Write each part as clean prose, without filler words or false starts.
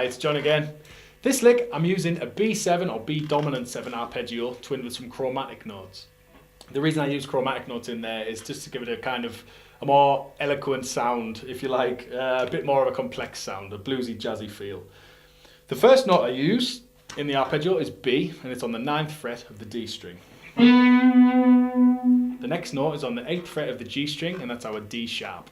it's John again. This lick, I'm using a B7 or B dominant 7 arpeggio twinned with some chromatic notes. The reason I use chromatic notes in there is just to give it a kind of a more eloquent sound, if you like, a bit more of a complex sound, a bluesy, jazzy feel. The first note I use in the arpeggio is B, and it's on the 9th fret of the D string. The next note is on the 8th fret of the G string, and that's our D sharp.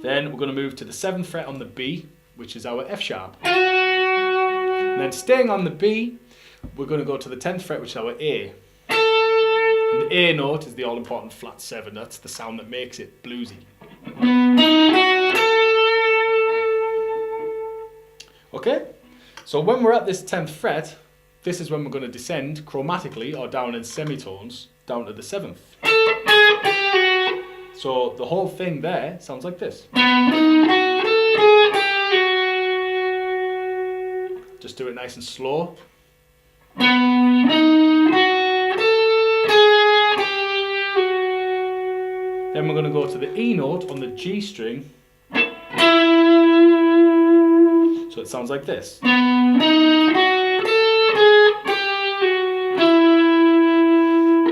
Then we're going to move to the 7th fret on the B, which is our F sharp. And then staying on the B, we're going to go to the 10th fret, which is our A. And the A note is the all-important flat 7. That's the sound that makes it bluesy. Okay, so when we're at this 10th fret, this is when we're going to descend chromatically or down in semitones down to the 7th. So the whole thing there sounds like this. Just do it nice and slow. Then we're going to go to the E note on the G string. So it sounds like this.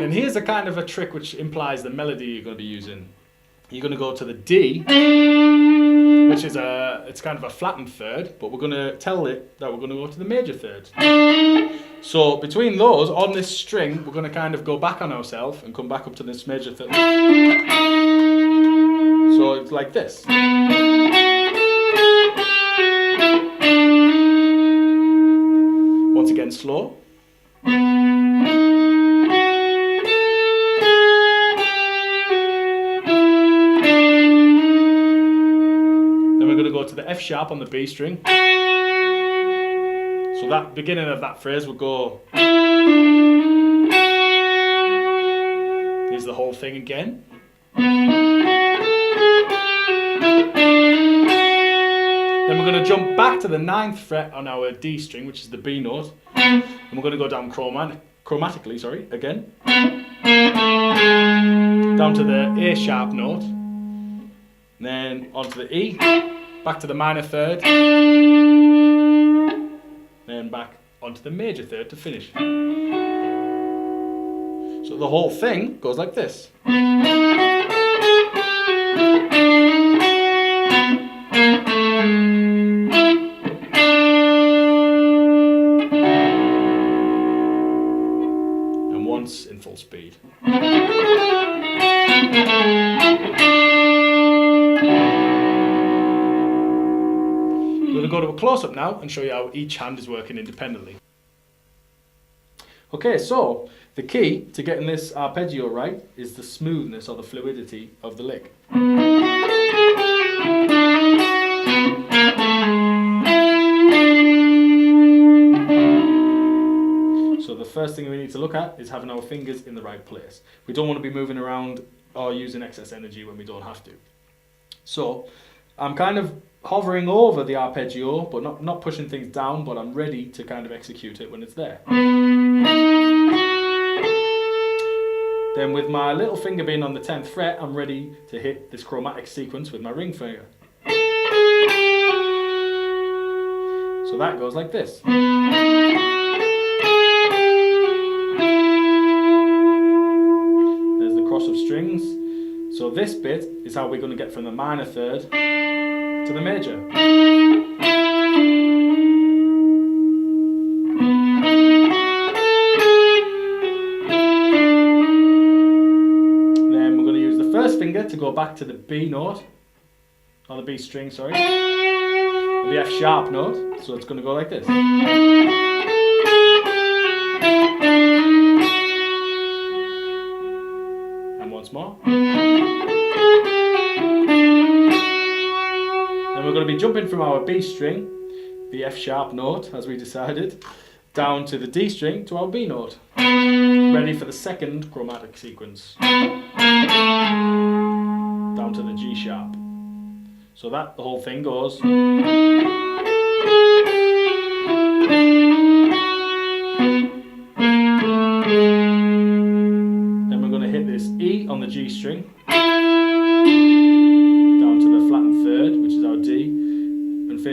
And here's a kind of a trick which implies the melody you're going to be using. You're going to go to the D, which is it's kind of a flattened third, but we're going to tell it that we're going to go to the major third. So between those, on this string, we're going to kind of go back on ourselves and come back up to this major third. So it's like this. Once again, slow. Go to the F sharp on the B string. So that beginning of that phrase would go. Here's the whole thing again. Then we're going to jump back to the 9th fret on our D string, which is the B note, and we're going to go down chromatically, again, down to the A sharp note, and then onto the E. Back to the minor third, then back onto the major third to finish. So the whole thing goes like this. And once in full speed. We're going to go to a close-up now and show you how each hand is working independently. Okay, so the key to getting this arpeggio right is the smoothness or the fluidity of the lick. So the first thing we need to look at is having our fingers in the right place. We don't want to be moving around or using excess energy when we don't have to. So I'm kind of hovering over the arpeggio, but not pushing things down, but I'm ready to kind of execute it when it's there. Then with my little finger being on the 10th fret, I'm ready to hit this chromatic sequence with my ring finger. So that goes like this. There's the cross of strings. So this bit is how we're going to get from the minor third to the major. Then we're going to use the first finger to go back to the B note, or the B string, sorry, or the F sharp note, so it's going to go like this. And once more. We're going to be jumping from our B string, the F sharp note, as we decided, down to the D string to our B note. Ready for the second chromatic sequence. Down to the G sharp. So that the whole thing goes. Then we're going to hit this E on the G string.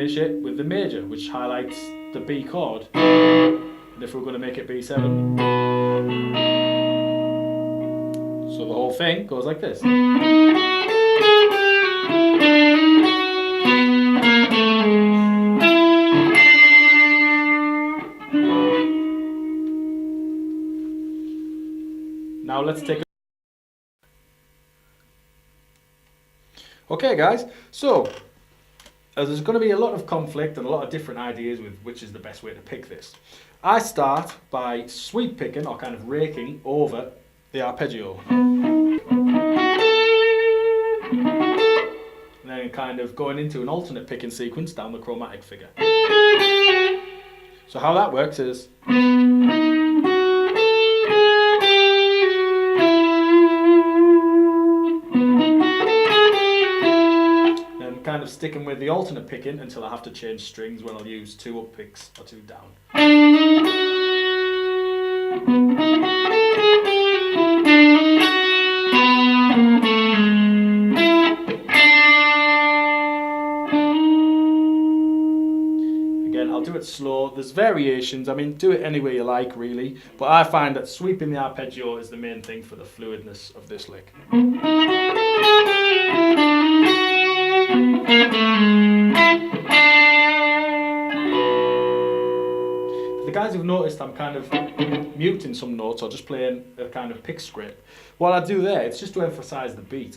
finish it with the major, which highlights the B chord. And if we're going to make it B7, so the whole thing goes like this. Now let's take a... Okay guys, so there's going to be a lot of conflict and a lot of different ideas with which is the best way to pick this. I start by sweep picking, or kind of raking over the arpeggio. And then kind of going into an alternate picking sequence down the chromatic figure. So how that works is... kind of sticking with the alternate picking until I have to change strings, when I'll use 2 up picks or 2 down. Again, I'll do it slow. There's variations. I mean, do it any way you like, really. But I find that sweeping the arpeggio is the main thing for the fluidness of this lick. For the guys who've noticed I'm kind of muting some notes or just playing a kind of pick script, what I do there, it's just to emphasise the beat.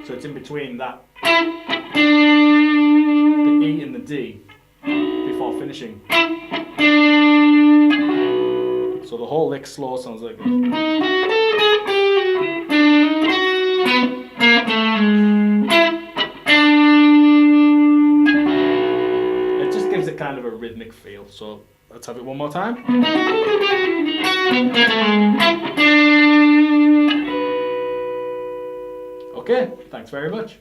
So it's in between that, the E and the D, before finishing. So the whole lick slow sounds like this. It just gives it kind of a rhythmic feel. So let's have it one more time. Okay, thanks very much.